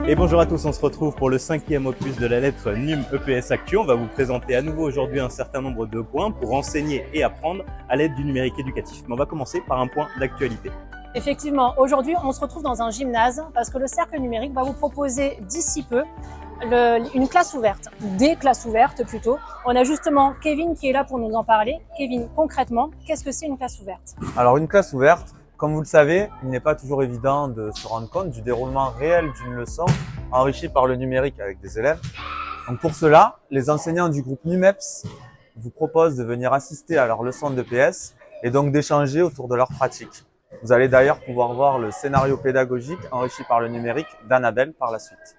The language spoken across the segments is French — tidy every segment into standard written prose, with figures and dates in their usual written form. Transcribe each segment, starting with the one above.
Et bonjour à tous, on se retrouve pour le 5e opus de la lettre NUM EPS Actu. On va vous présenter à nouveau aujourd'hui un certain nombre de points pour enseigner et apprendre à l'aide du numérique éducatif. Mais on va commencer par un point d'actualité. Effectivement, aujourd'hui on se retrouve dans un gymnase parce que le Cercle numérique va vous proposer d'ici peu une classe ouverte, des classes ouvertes plutôt. On a justement Kevin qui est là pour nous en parler. Kevin, concrètement, qu'est-ce que c'est une classe ouverte? Alors une classe ouverte, comme vous le savez, il n'est pas toujours évident de se rendre compte du déroulement réel d'une leçon enrichie par le numérique avec des élèves. Donc pour cela, les enseignants du groupe NUMEPS vous proposent de venir assister à leur leçon d'EPS et donc d'échanger autour de leur pratique. Vous allez d'ailleurs pouvoir voir le scénario pédagogique enrichi par le numérique d'Annabelle par la suite.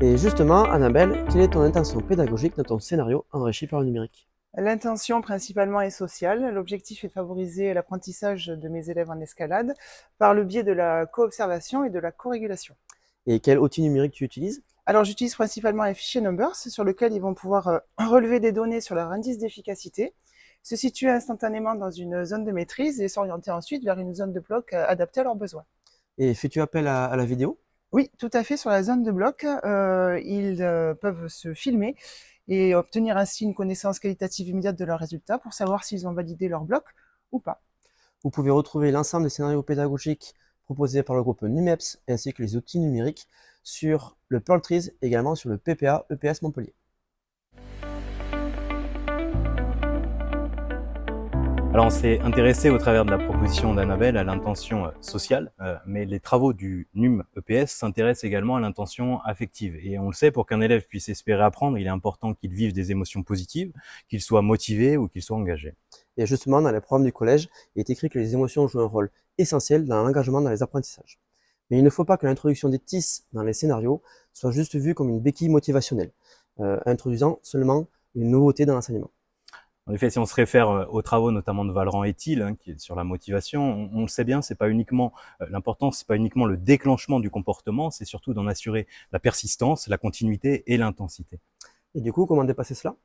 Et justement, Annabelle, quelle est ton intention pédagogique dans ton scénario enrichi par le numérique? L'intention principalement est sociale. L'objectif est de favoriser l'apprentissage de mes élèves en escalade par le biais de la co-observation et de la co-régulation. Et quel outil numérique tu utilises? Alors j'utilise principalement un fichier Numbers sur lequel ils vont pouvoir relever des données sur leur indice d'efficacité, se situer instantanément dans une zone de maîtrise et s'orienter ensuite vers une zone de bloc adaptée à leurs besoins. Et fais-tu appel à la vidéo? Oui, tout à fait. Sur la zone de bloc, ils peuvent se filmer et obtenir ainsi une connaissance qualitative immédiate de leurs résultats pour savoir s'ils ont validé leur bloc ou pas. Vous pouvez retrouver l'ensemble des scénarios pédagogiques proposés par le groupe NUMEPS ainsi que les outils numériques sur le Pearl Trees et également sur le PPA EPS Montpellier. Alors on s'est intéressé au travers de la proposition d'Annabelle à l'intention sociale, mais les travaux du NUM EPS s'intéressent également à l'intention affective. Et on le sait, pour qu'un élève puisse espérer apprendre, il est important qu'il vive des émotions positives, qu'il soit motivé ou qu'il soit engagé. Et justement, dans les programmes du collège, il est écrit que les émotions jouent un rôle essentiel dans l'engagement dans les apprentissages. Mais il ne faut pas que l'introduction des TIS dans les scénarios soit juste vue comme une béquille motivationnelle, introduisant seulement une nouveauté dans l'enseignement. En effet, si on se réfère aux travaux notamment de Valran et Thiel, qui est sur la motivation, on le sait bien, c'est pas uniquement l'important, c'est pas uniquement le déclenchement du comportement, c'est surtout d'en assurer la persistance, la continuité et l'intensité. Et du coup, comment dépasser cela?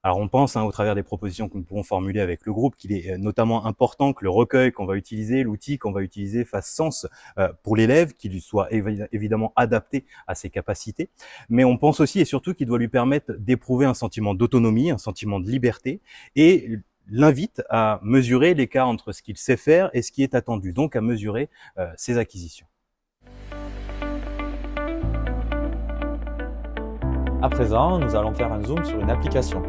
Alors on pense, au travers des propositions que nous pourrons formuler avec le groupe, qu'il est notamment important que le recueil qu'on va utiliser, l'outil qu'on va utiliser fasse sens pour l'élève, qu'il lui soit évidemment adapté à ses capacités. Mais on pense aussi et surtout qu'il doit lui permettre d'éprouver un sentiment d'autonomie, un sentiment de liberté, et l'invite à mesurer l'écart entre ce qu'il sait faire et ce qui est attendu, donc à mesurer ses acquisitions. À présent, nous allons faire un zoom sur une application.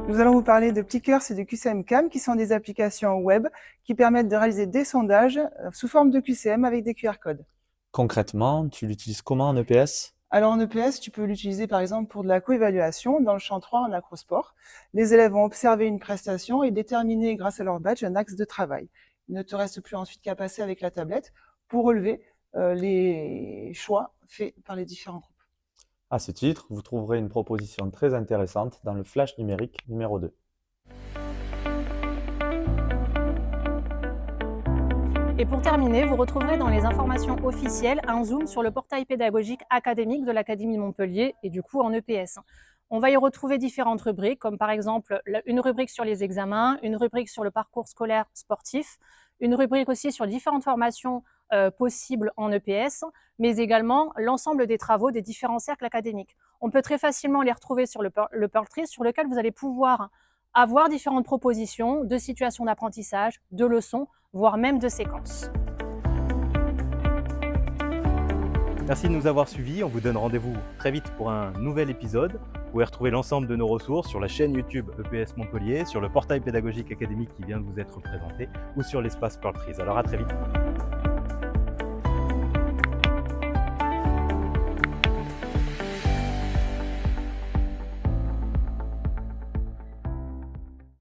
Nous allons vous parler de Plickers et de QCM-Cam qui sont des applications web qui permettent de réaliser des sondages sous forme de QCM avec des QR codes. Concrètement, tu l'utilises comment en EPS? Alors en EPS, tu peux l'utiliser par exemple pour de la coévaluation dans le champ 3 en acrosport. Les élèves vont observer une prestation et déterminer grâce à leur badge un axe de travail. Il ne te reste plus ensuite qu'à passer avec la tablette pour relever les choix faits par les différents groupes. À ce titre, vous trouverez une proposition très intéressante dans le flash numérique numéro 2. Et pour terminer, vous retrouverez dans les informations officielles un zoom sur le portail pédagogique académique de l'Académie Montpellier et du coup en EPS. On va y retrouver différentes rubriques, comme par exemple une rubrique sur les examens, une rubrique sur le parcours scolaire sportif, une rubrique aussi sur différentes formations possibles en EPS, mais également l'ensemble des travaux des différents cercles académiques. On peut très facilement les retrouver sur le Pearl Tree, sur lequel vous allez pouvoir avoir différentes propositions de situations d'apprentissage, de leçons, voire même de séquences. Merci de nous avoir suivis, on vous donne rendez-vous très vite pour un nouvel épisode. Vous pouvez retrouver l'ensemble de nos ressources sur la chaîne YouTube EPS Montpellier, sur le portail pédagogique académique qui vient de vous être présenté ou sur l'espace Pearl Trees. Alors à très vite.